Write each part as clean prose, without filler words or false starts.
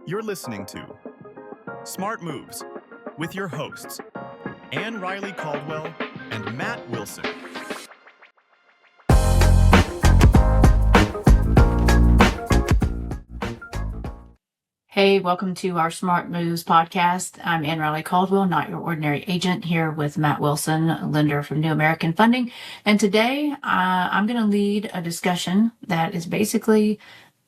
You're listening to Smart Moves with your hosts, Ann Riley Caldwell and Matt Wilson. Hey, welcome to our Smart Moves podcast. I'm Ann Riley Caldwell, not your ordinary agent, here with Matt Wilson, a lender from New American Funding. And today I'm going to lead a discussion that is basically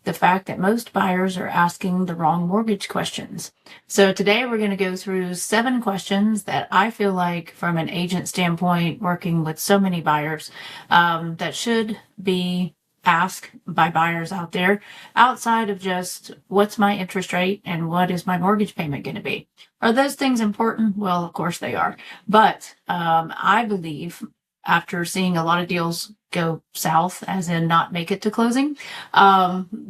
the fact that most buyers are asking the wrong mortgage questions. So today we're going to go through 7 questions that I feel like, from an agent standpoint, working with so many buyers, that should be asked by buyers out there, outside of just what's my interest rate and what is my mortgage payment going to be. Are those things important? Well, of course they are. But I believe, after seeing a lot of deals go south, as in not make it to closing,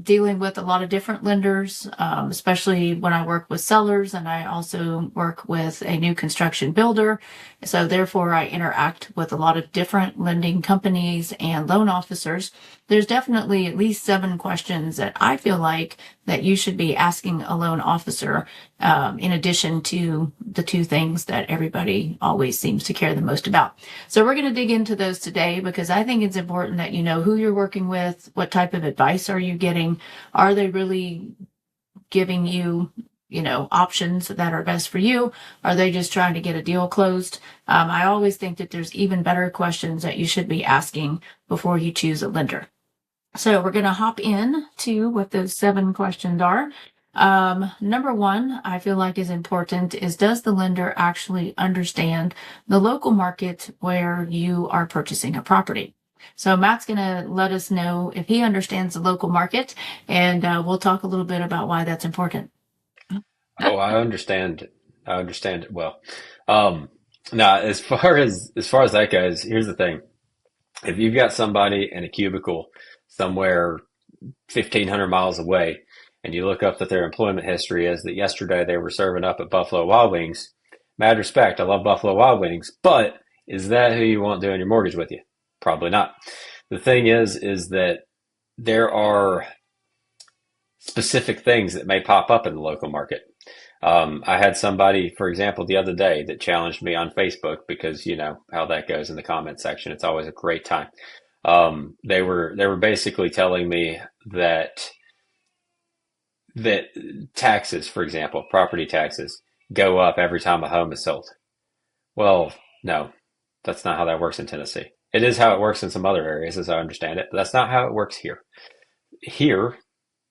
dealing with a lot of different lenders, especially when I work with sellers, and I also work with a new construction builder. So therefore I interact with a lot of different lending companies and loan officers. There's definitely at least 7 questions that I feel like that you should be asking a loan officer, in addition to the 2 things that everybody always seems to care the most about. So we're going to dig into those today, because I think it's important that you know who you're working with, what type of advice are you getting, are they really giving you, options that are best for you, are they just trying to get a deal closed? I always think that there's even better questions that you should be asking before you choose a lender. So we're going to hop in to what those 7 questions are. Number 1, I feel like is important, is, does the lender actually understand the local market where you are purchasing a property? So Matt's going to let us know if he understands the local market, and we'll talk a little bit about why that's important. Oh, I understand. I understand it well. Now, as far as that goes, here's the thing. If you've got somebody in a cubicle somewhere 1,500 miles away, and you look up that their employment history is that yesterday they were serving up at Buffalo Wild Wings, mad respect, I love Buffalo Wild Wings, but is that who you want doing your mortgage with you? Probably not. The thing is that there are specific things that may pop up in the local market. I had somebody, for example, the other day that challenged me on Facebook, because you know how that goes in the comment section. It's always a great time. They were basically telling me that taxes, for example, property taxes, go up every time a home is sold. Well, no, that's not how that works in Tennessee. It is how it works in some other areas, as I understand it, but that's not how it works here. Here,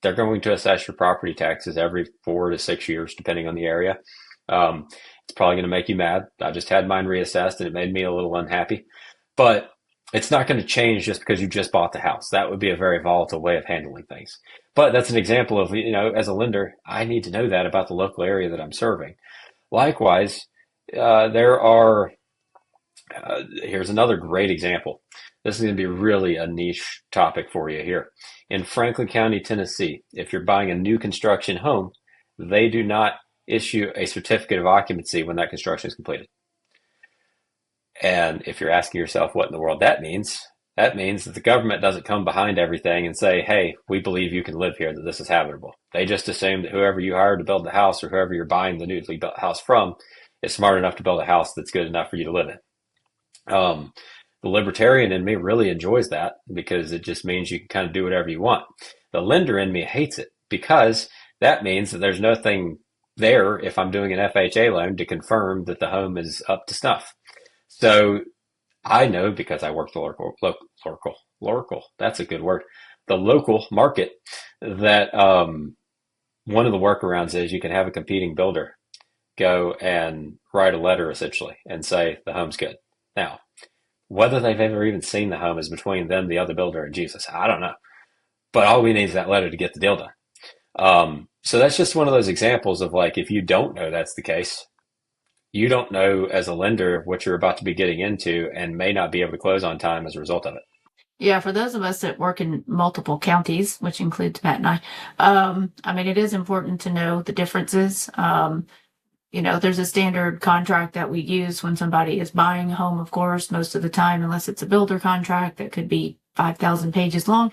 they're going to assess your property taxes every 4 to 6 years, depending on the area. It's probably going to make you mad. I just had mine reassessed and it made me a little unhappy. But it's not going to change just because you just bought the house. That would be a very volatile way of handling things. But that's an example of, as a lender, I need to know that about the local area that I'm serving. Likewise, here's another great example. This is going to be really a niche topic for you here. In Franklin County, Tennessee, if you're buying a new construction home, they do not issue a certificate of occupancy when that construction is completed. And if you're asking yourself what in the world that means that the government doesn't come behind everything and say, hey, we believe you can live here, that this is habitable. They just assume that whoever you hired to build the house, or whoever you're buying the newly built house from, is smart enough to build a house that's good enough for you to live in. The libertarian in me really enjoys that, because it just means you can kind of do whatever you want. The lender in me hates it, because that means that there's nothing there, if I'm doing an FHA loan, to confirm that the home is up to snuff. So I know, because I work the that's a good word, the local market, that one of the workarounds is you can have a competing builder go and write a letter, essentially, and say the home's good. Now, whether they've ever even seen the home is between them, the other builder, and Jesus. I don't know. But all we need is that letter to get the deal done. So that's just one of those examples of, like, if you don't know that's the case, you don't know as a lender what you're about to be getting into, and may not be able to close on time as a result of it. Yeah, for those of us that work in multiple counties, which includes Matt and I, it is important to know the differences. There's a standard contract that we use when somebody is buying a home, of course, most of the time, unless it's a builder contract that could be 5,000 pages long,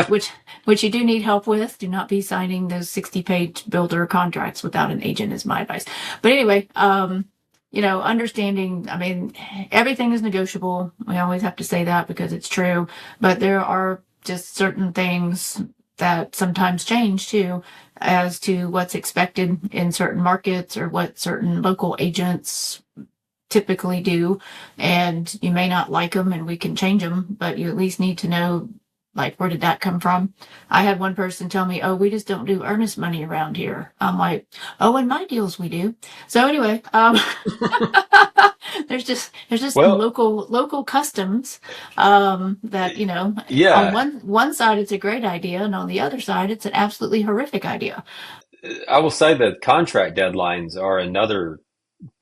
which you do need help with. Do not be signing those 60-page builder contracts without an agent is my advice. But anyway, understanding, I mean, everything is negotiable. We always have to say that because it's true, but there are just certain things that sometimes change too, as to what's expected in certain markets or what certain local agents typically do. And you may not like them and we can change them, but you at least need to know, like, where did that come from? I had one person tell me, oh, we just don't do earnest money around here. I'm like, oh, in my deals we do. So anyway, there's just some Well, local customs that, on yeah, one side it's a great idea, and on the other side it's an absolutely horrific idea. I will say that contract deadlines are another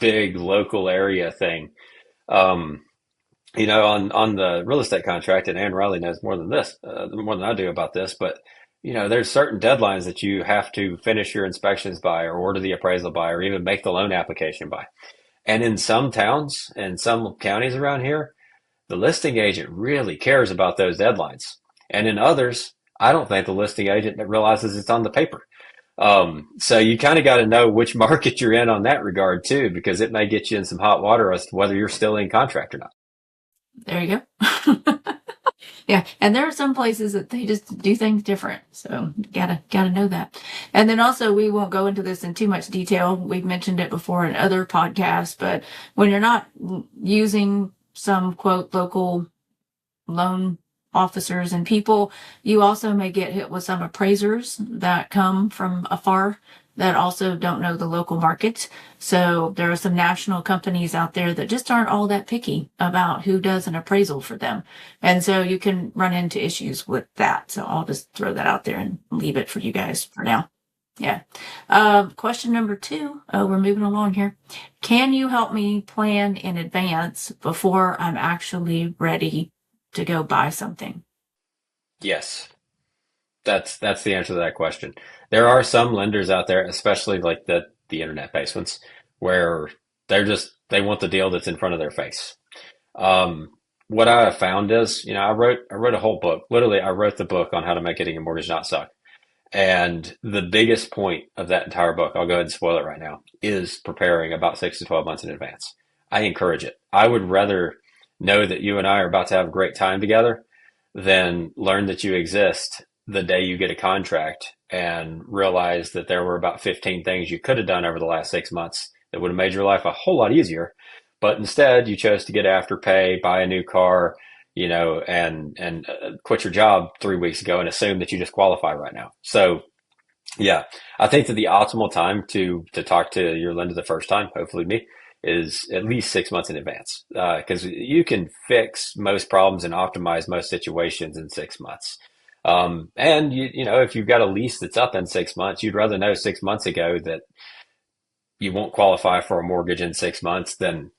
big local area thing. Um, on the real estate contract, and Ann Riley knows more than I do about this, but there's certain deadlines that you have to finish your inspections by, or order the appraisal by, or even make the loan application by. And in some towns and some counties around here, the listing agent really cares about those deadlines. And in others, I don't think the listing agent realizes it's on the paper. So you kind of got to know which market you're in on that regard too, because it may get you in some hot water as to whether you're still in contract or not. There you go. Yeah, and there are some places that they just do things different, so gotta know that. And then also, we won't go into this in too much detail. We've mentioned it before in other podcasts, but when you're not using some quote local loan officers and people, you also may get hit with some appraisers that come from afar that also don't know the local markets. So there are some national companies out there that just aren't all that picky about who does an appraisal for them. And so you can run into issues with that. So I'll just throw that out there and leave it for you guys for now. Yeah. Question number 2. Oh, we're moving along here. Can you help me plan in advance before I'm actually ready to go buy something? Yes. That's the answer to that question. There are some lenders out there, especially like the internet-based ones, where they want the deal that's in front of their face. What I have found is, I wrote a whole book. Literally, I wrote the book on how to make getting a mortgage not suck. And the biggest point of that entire book, I'll go ahead and spoil it right now, is preparing about 6 to 12 months in advance. I encourage it. I would rather know that you and I are about to have a great time together than learn that you exist the day you get a contract and realize that there were about 15 things you could have done over the last 6 months that would have made your life a whole lot easier. But instead, you chose to get Afterpay, buy a new car, and quit your job 3 weeks ago and assume that you just qualify right now. So, yeah, I think that the optimal time to talk to your lender the first time, hopefully me, is at least 6 months in advance, because you can fix most problems and optimize most situations in 6 months. And if you've got a lease that's up in 6 months, you'd rather know 6 months ago that you won't qualify for a mortgage in 6 months than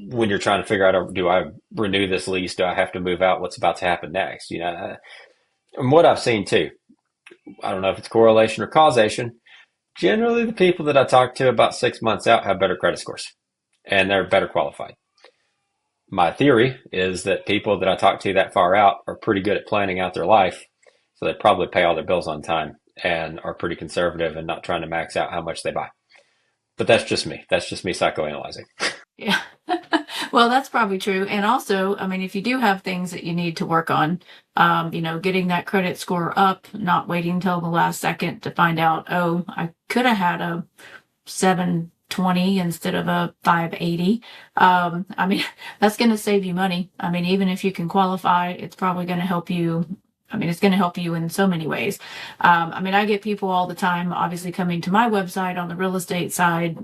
when you're trying to figure out, do I renew this lease? Do I have to move out? What's about to happen next? And what I've seen too, I don't know if it's correlation or causation. Generally, the people that I talk to about 6 months out have better credit scores and they're better qualified. My theory is that people that I talk to that far out are pretty good at planning out their life. So they probably pay all their bills on time and are pretty conservative and not trying to max out how much they buy. But that's just me. That's just me psychoanalyzing. Yeah. Well, that's probably true. And also, I mean, if you do have things that you need to work on, getting that credit score up, not waiting till the last second to find out, oh, I could have had a 720 instead of a 580. I mean, that's going to save you money. I mean, even if you can qualify, it's probably going to help you. I mean, it's going to help you in so many ways. I mean, I get people all the time, obviously coming to my website on the real estate side,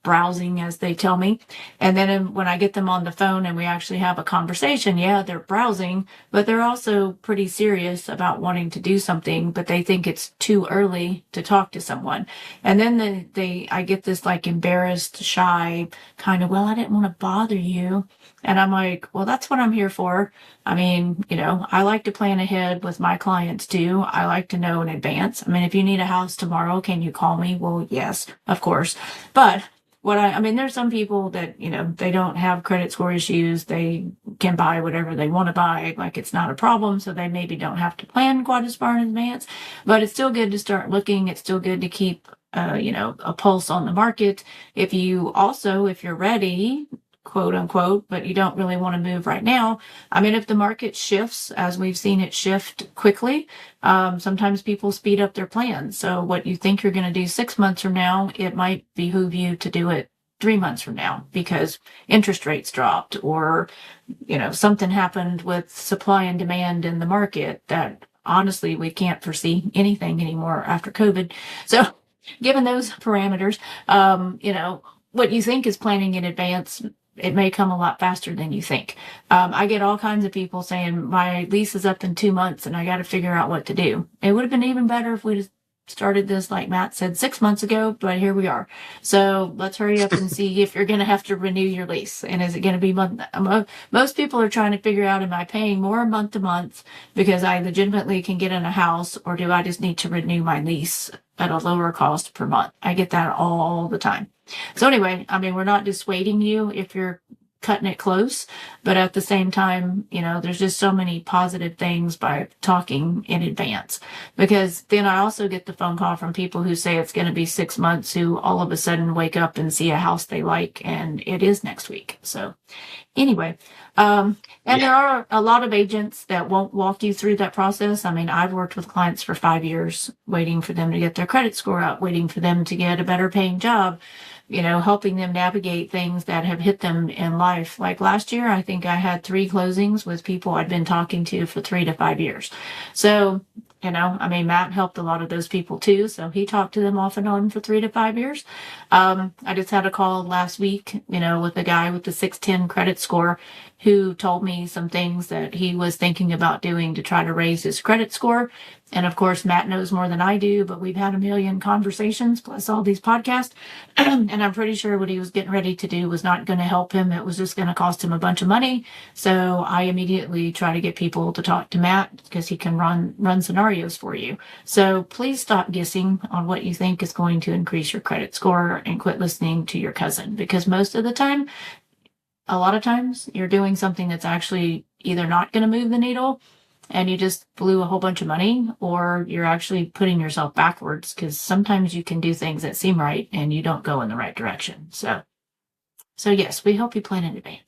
browsing as they tell me. And then when I get them on the phone and we actually have a conversation, yeah, they're browsing, but they're also pretty serious about wanting to do something, but they think it's too early to talk to someone. And then I get this like embarrassed, shy kind of, well, I didn't want to bother you. And I'm like, well, that's what I'm here for. I mean, I like to plan ahead with my clients too. I like to know in advance. I mean, if you need a house tomorrow, can you call me? Well, yes, of course. But I mean, there's some people that, they don't have credit score issues. They can buy whatever they want to buy. Like it's not a problem. So they maybe don't have to plan quite as far in advance, but it's still good to start looking. It's still good to keep, a pulse on the market. If you're ready, quote unquote, but you don't really want to move right now. I mean, if the market shifts, as we've seen it shift quickly, sometimes people speed up their plans. So what you think you're going to do 6 months from now, it might behoove you to do it 3 months from now because interest rates dropped or, something happened with supply and demand in the market that honestly, we can't foresee anything anymore after COVID. So given those parameters, what you think is planning in advance, it may come a lot faster than you think. I get all kinds of people saying my lease is up in 2 months and I got to figure out what to do. It would have been even better if we'd started this, like Matt said, 6 months ago, but here we are. So let's hurry up and see if you're going to have to renew your lease. And is it going to be most people are trying to figure out, am I paying more month to month because I legitimately can get in a house, or do I just need to renew my lease at a lower cost per month? I get that all the time. So anyway, I mean, we're not dissuading you if you're cutting it close, but at the same time, there's just so many positive things by talking in advance, because then I also get the phone call from people who say it's going to be 6 months, who all of a sudden wake up and see a house they like and it is next week. So anyway, there are a lot of agents that won't walk you through that process. I mean, I've worked with clients for 5 years, waiting for them to get their credit score up, waiting for them to get a better paying job, helping them navigate things that have hit them in life. Like last year, I think I had 3 closings with people I'd been talking to for 3 to 5 years. So, I mean, Matt helped a lot of those people too. So he talked to them off and on for 3 to 5 years. I just had a call last week, with a guy with the 610 credit score who told me some things that he was thinking about doing to try to raise his credit score. And of course, Matt knows more than I do, but we've had a million conversations plus all these podcasts. And I'm pretty sure what he was getting ready to do was not going to help him. It was just going to cost him a bunch of money. So I immediately try to get people to talk to Matt because he can run scenarios for you. So please stop guessing on what you think is going to increase your credit score and quit listening to your cousin, because a lot of times you're doing something that's actually either not going to move the needle and you just blew a whole bunch of money, or you're actually putting yourself backwards, because sometimes you can do things that seem right and you don't go in the right direction. So yes, we help you plan in advance.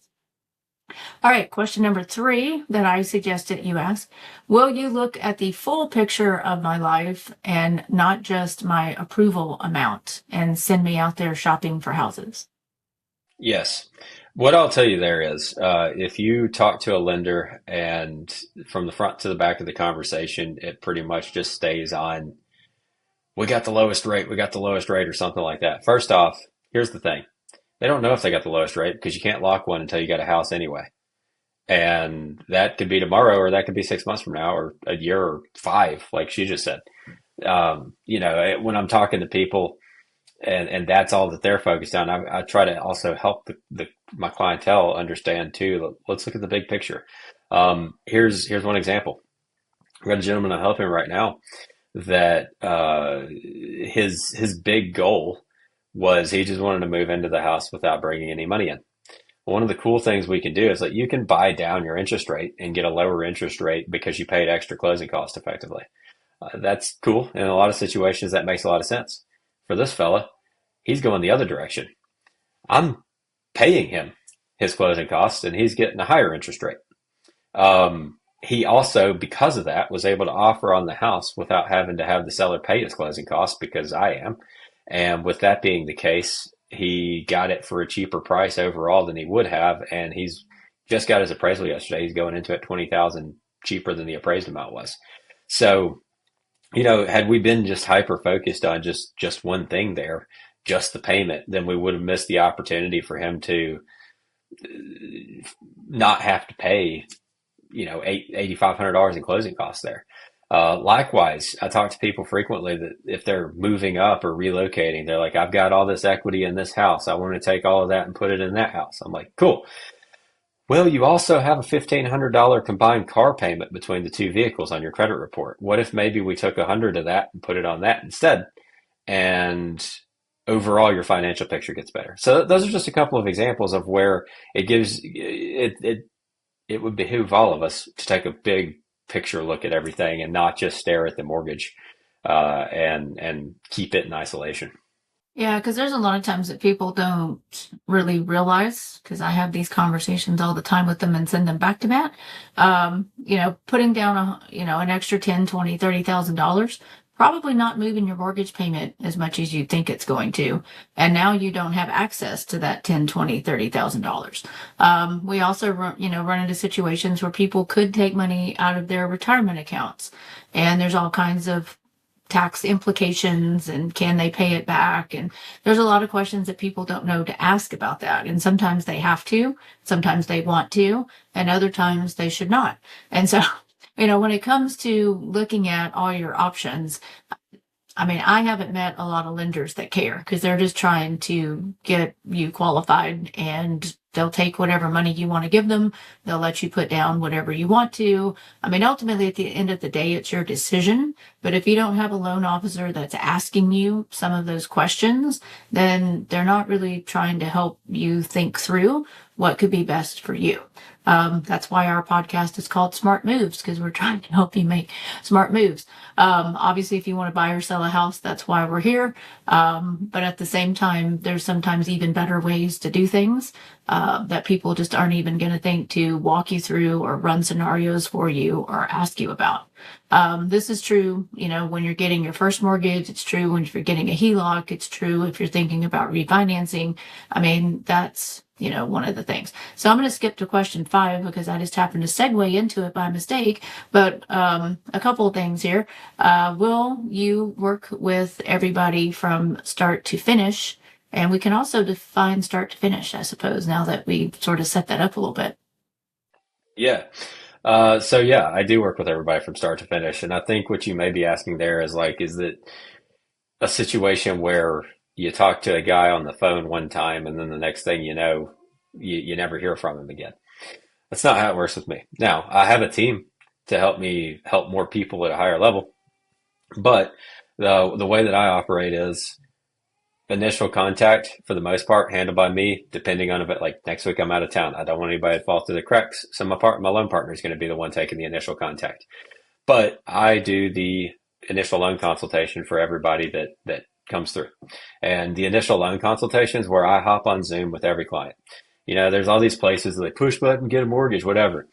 All right, question number 3 that I suggested you ask: will you look at the full picture of my life and not just my approval amount and send me out there shopping for houses? Yes. What I'll tell you there is, if you talk to a lender and from the front to the back of the conversation, it pretty much just stays on, we got the lowest rate, or something like that. First off, here's the thing. They don't know if they got the lowest rate because you can't lock one until you got a house anyway. And that could be tomorrow, or that could be 6 months from now, or a year, or 5, like she just said. When I'm talking to people, and that's all that they're focused on, I try to also help my clientele understand too. Let's look at the big picture. Here's one example. I've got a gentleman I'm helping right now that his big goal was he just wanted to move into the house without bringing any money in. One of the cool things we can do is that you can buy down your interest rate and get a lower interest rate because you paid extra closing costs effectively. That's cool. In a lot of situations, that makes a lot of sense. For this fella, he's going the other direction. I'm paying him his closing costs and he's getting a higher interest rate. He also, because of that, was able to offer on the house without having to have the seller pay his closing costs, because I am. And with that being the case, he got it for a cheaper price overall than he would have. And he's just got his appraisal yesterday. He's going into it $20,000 cheaper than the appraised amount was. So, had we been just hyper focused on just one thing there, just the payment, then we would have missed the opportunity for him to not have to pay, $8,500 in closing costs there. Likewise, I talk to people frequently that if they're moving up or relocating, they're like, I've got all this equity in this house. I want to take all of that and put it in that house. I'm like, cool. Well, you also have a $1,500 combined car payment between the two vehicles on your credit report. What if maybe we took $100 of that and put it on that instead? And overall your financial picture gets better. So those are just a couple of examples of where it would behoove all of us to take a big picture look at everything and not just stare at the mortgage and keep it in isolation. Yeah, because there's a lot of times that people don't really realize, because I have these conversations all the time with them and send them back to Matt. Putting down an extra 10, 20, $30,000, probably not moving your mortgage payment as much as you think it's going to. And now you don't have access to that 10, 20, $30,000. We also run into situations where people could take money out of their retirement accounts, and there's all kinds of tax implications and can they pay it back? And there's a lot of questions that people don't know to ask about that. And sometimes they have to, sometimes they want to, and other times they should not. And so, when it comes to looking at all your options, I haven't met a lot of lenders that care, because they're just trying to get you qualified, and they'll take whatever money you want to give them. They'll let you put down whatever you want to. Ultimately, at the end of the day, it's your decision. But if you don't have a loan officer that's asking you some of those questions, then they're not really trying to help you think through what could be best for you. That's why our podcast is called Smart Moves, because we're trying to help you make smart moves. Obviously, if you want to buy or sell a house, that's why we're here. But at the same time, there's sometimes even better ways to do things that people just aren't even going to think to walk you through or run scenarios for you or ask you about. This is true, when you're getting your first mortgage. It's true when you're getting a HELOC. It's true if you're thinking about refinancing. that's one of the things. So I'm going to skip to question 5 because I just happened to segue into it by mistake. But a couple of things here. Will you work with everybody from start to finish? And we can also define start to finish, I suppose, now that we sort of set that up a little bit. Yeah. I do work with everybody from start to finish. And I think what you may be asking there is is it a situation where you talk to a guy on the phone one time and then the next thing you know, you never hear from him again? That's not how it works with me. Now, I have a team to help me help more people at a higher level, but the way that I operate is initial contact, for the most part, handled by me, depending on if it, like next week I'm out of town. I don't want anybody to fall through the cracks. So my loan partner is going to be the one taking the initial contact. But I do the initial loan consultation for everybody that comes through. And the initial loan consultation is where I hop on Zoom with every client. There's all these places that they push button, get a mortgage, whatever.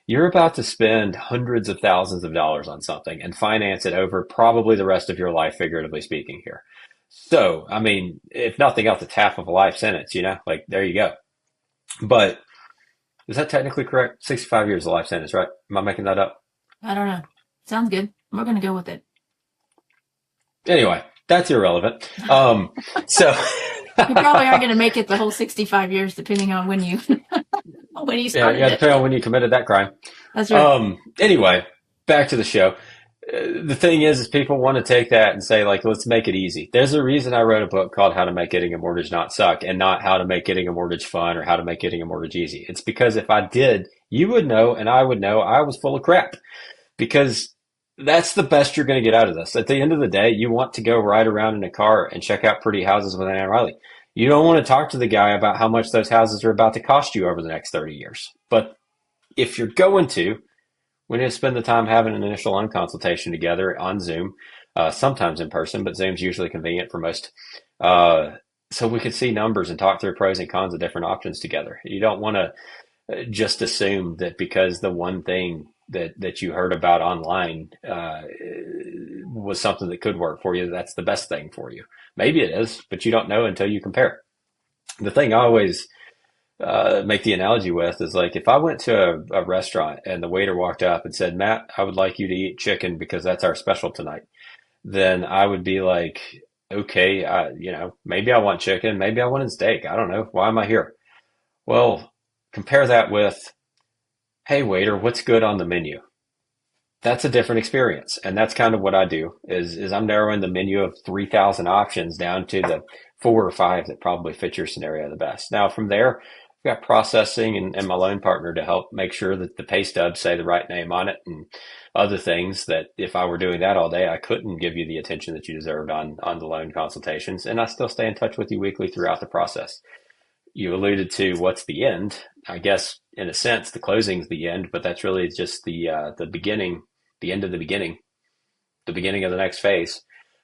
You're about to spend hundreds of thousands of dollars on something and finance it over probably the rest of your life, figuratively speaking here. So, if nothing else, it's half of a life sentence, there you go. But is that technically correct? 65 years of life sentence, right? Am I making that up? I don't know. Sounds good. We're going to go with it. Anyway, that's irrelevant. You probably aren't going to make it the whole 65 years, depending on when you started. Yeah, depending on when you committed that crime. That's right. Anyway, back to the show. The thing is people want to take that and say, let's make it easy. There's a reason I wrote a book called How to Make Getting a Mortgage Not Suck, and not How to Make Getting a Mortgage Fun or How to Make Getting a Mortgage Easy. It's because if I did, you would know and I would know I was full of crap, because that's the best you're going to get out of this. At the end of the day, you want to go ride around in a car and check out pretty houses with Aunt Riley. You don't want to talk to the guy about how much those houses are about to cost you over the next 30 years. But if you're going to, we need to spend the time having an initial loan consultation together on Zoom, sometimes in person, but Zoom's usually convenient for most. So we can see numbers and talk through pros and cons of different options together. You don't want to just assume that because the one thing that you heard about online was something that could work for you, that's the best thing for you. Maybe it is, but you don't know until you compare. The thing I always make the analogy with is if I went to a restaurant and the waiter walked up and said, "Matt, I would like you to eat chicken because that's our special tonight," then I would be like, okay, maybe I want chicken, maybe I want steak. I don't know. Why am I here? Well, compare that with, "Hey waiter, what's good on the menu?" That's a different experience. And that's kind of what I do is I'm narrowing the menu of 3,000 options down to the 4 or 5 that probably fit your scenario the best. Now from there, got processing and my loan partner to help make sure that the pay stubs say the right name on it and other things that if I were doing that all day, I couldn't give you the attention that you deserved on the loan consultations. And I still stay in touch with you weekly throughout the process. You alluded to what's the end. I guess in a sense, the closing's the end, but that's really just the beginning, the end of the beginning of the next phase.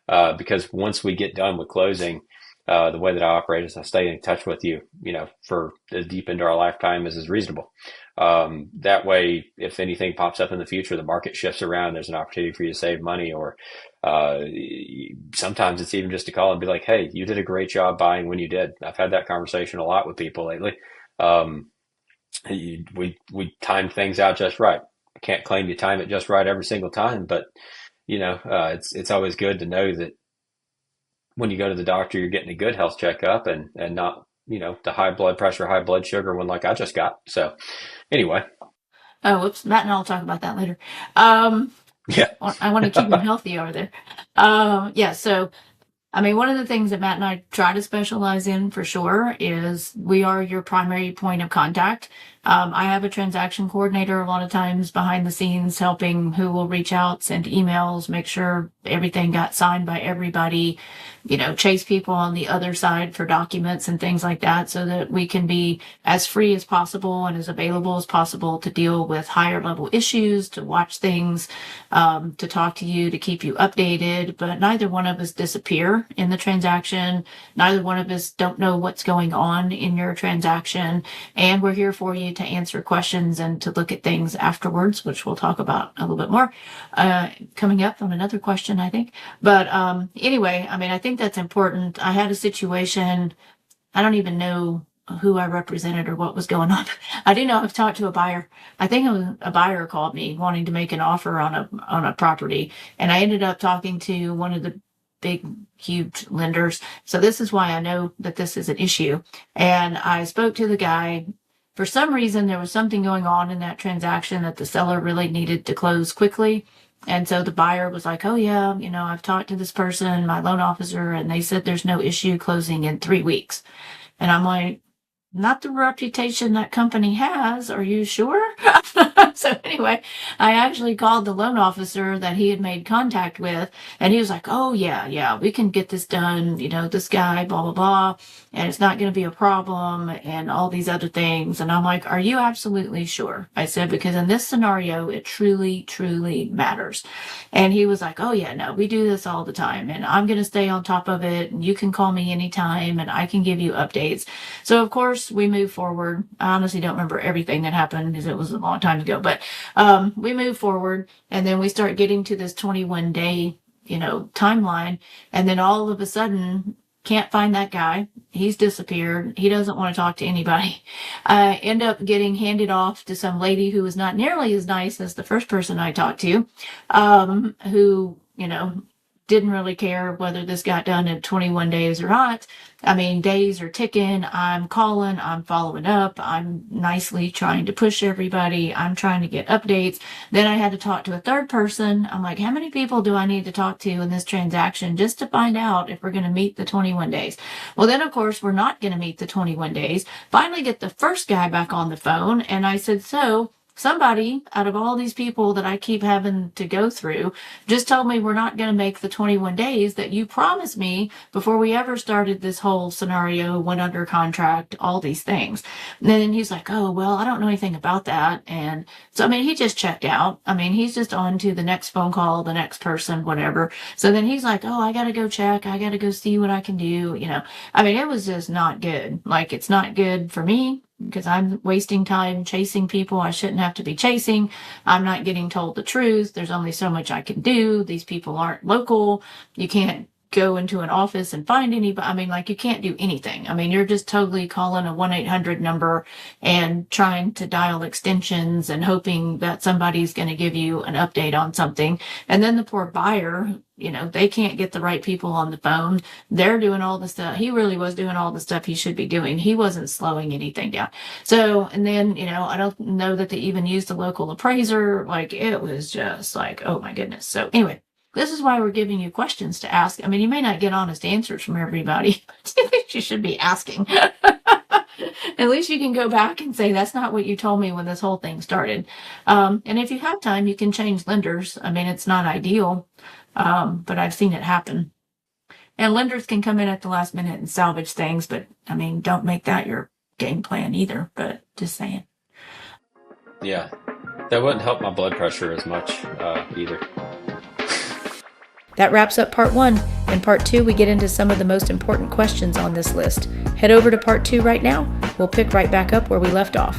Because once we get done with closing, the way that I operate is I stay in touch with you, for as deep into our lifetime as is reasonable. That way, if anything pops up in the future, the market shifts around, there's an opportunity for you to save money, or sometimes it's even just to call and be like, hey, you did a great job buying when you did. I've had that conversation a lot with people lately. We timed things out just right. I can't claim you time it just right every single time, but it's always good to know that when you go to the doctor, you're getting a good health checkup and not, the high blood pressure, high blood sugar one like I just got. So anyway. Oh, whoops. Matt and I'll talk about that later. Yeah. I want to keep him healthy over there. Yeah. So, one of the things that Matt and I try to specialize in for sure is we are your primary point of contact. I have a transaction coordinator a lot of times behind the scenes helping, who will reach out, send emails, make sure everything got signed by everybody, chase people on the other side for documents and things like that, so that we can be as free as possible and as available as possible to deal with higher level issues, to watch things, to talk to you, to keep you updated. But neither one of us disappear in the transaction. Neither one of us don't know what's going on in your transaction. And we're here for you to answer questions and to look at things afterwards, which we'll talk about a little bit more coming up on another question, I think. But anyway, I think that's important. I had a situation, I don't even know who I represented or what was going on. I do know I've talked to a buyer. I think it was a buyer called me wanting to make an offer on a property, and I ended up talking to one of the big, huge lenders. So this is why I know that this is an issue. And I spoke to the guy. For some reason, there was something going on in that transaction that the seller really needed to close quickly. And so the buyer was like, oh yeah, I've talked to this person, my loan officer, and they said there's no issue closing in 3 weeks. And I'm like, not the reputation that company has. Are you sure? So anyway, I actually called the loan officer that he had made contact with, and he was like, oh yeah, we can get this done. This guy, blah, blah, blah, and it's not going to be a problem and all these other things. And I'm like, are you absolutely sure? I said, because in this scenario, it truly, truly matters. And he was like, oh yeah, no, we do this all the time, and I'm going to stay on top of it, and you can call me anytime and I can give you updates. So of course we move forward. I honestly don't remember everything that happened because it was a long time ago, but we move forward, and then we start getting to this 21-day, timeline. And then all of a sudden, can't find that guy. He's disappeared. He doesn't want to talk to anybody. I end up getting handed off to some lady who was not nearly as nice as the first person I talked to, who, didn't really care whether this got done in 21 days or not. Days are ticking. I'm calling, I'm following up, I'm nicely trying to push everybody, I'm trying to get updates. Then I had to talk to a third person. I'm like, how many people do I need to talk to in this transaction just to find out if we're going to meet the 21 days? Well, then of course we're not going to meet the 21 days. Finally get the first guy back on the phone, and I said, so somebody out of all these people that I keep having to go through just told me we're not going to make the 21 days that you promised me before we ever started this whole scenario, went under contract, all these things. And then he's like, oh, well, I don't know anything about that. And so, he just checked out. He's just on to the next phone call, the next person, whatever. So then he's like, oh, I got to go check. I got to go see what I can do. It was just not good. Like, it's not good for me, because I'm wasting time chasing people I shouldn't have to be chasing. I'm not getting told the truth. There's only so much I can do. These people aren't local. You can't go into an office and find anybody. You can't do anything. You're just totally calling a 1-800 number and trying to dial extensions and hoping that somebody's going to give you an update on something. And then the poor buyer, they can't get the right people on the phone. They're doing all the stuff. He really was doing all the stuff he should be doing. He wasn't slowing anything down. So, and then, I don't know that they even used a local appraiser. It was just like, oh my goodness. So anyway, this is why we're giving you questions to ask. You may not get honest answers from everybody, but you should be asking. At least you can go back and say, that's not what you told me when this whole thing started. And if you have time, you can change lenders. I mean, it's not ideal, but I've seen it happen. And lenders can come in at the last minute and salvage things, but I mean, don't make that your game plan either, but just saying. Yeah, that wouldn't help my blood pressure as much either. That wraps up part 1. In part 2, we get into some of the most important questions on this list. Head over to part 2 right now. We'll pick right back up where we left off.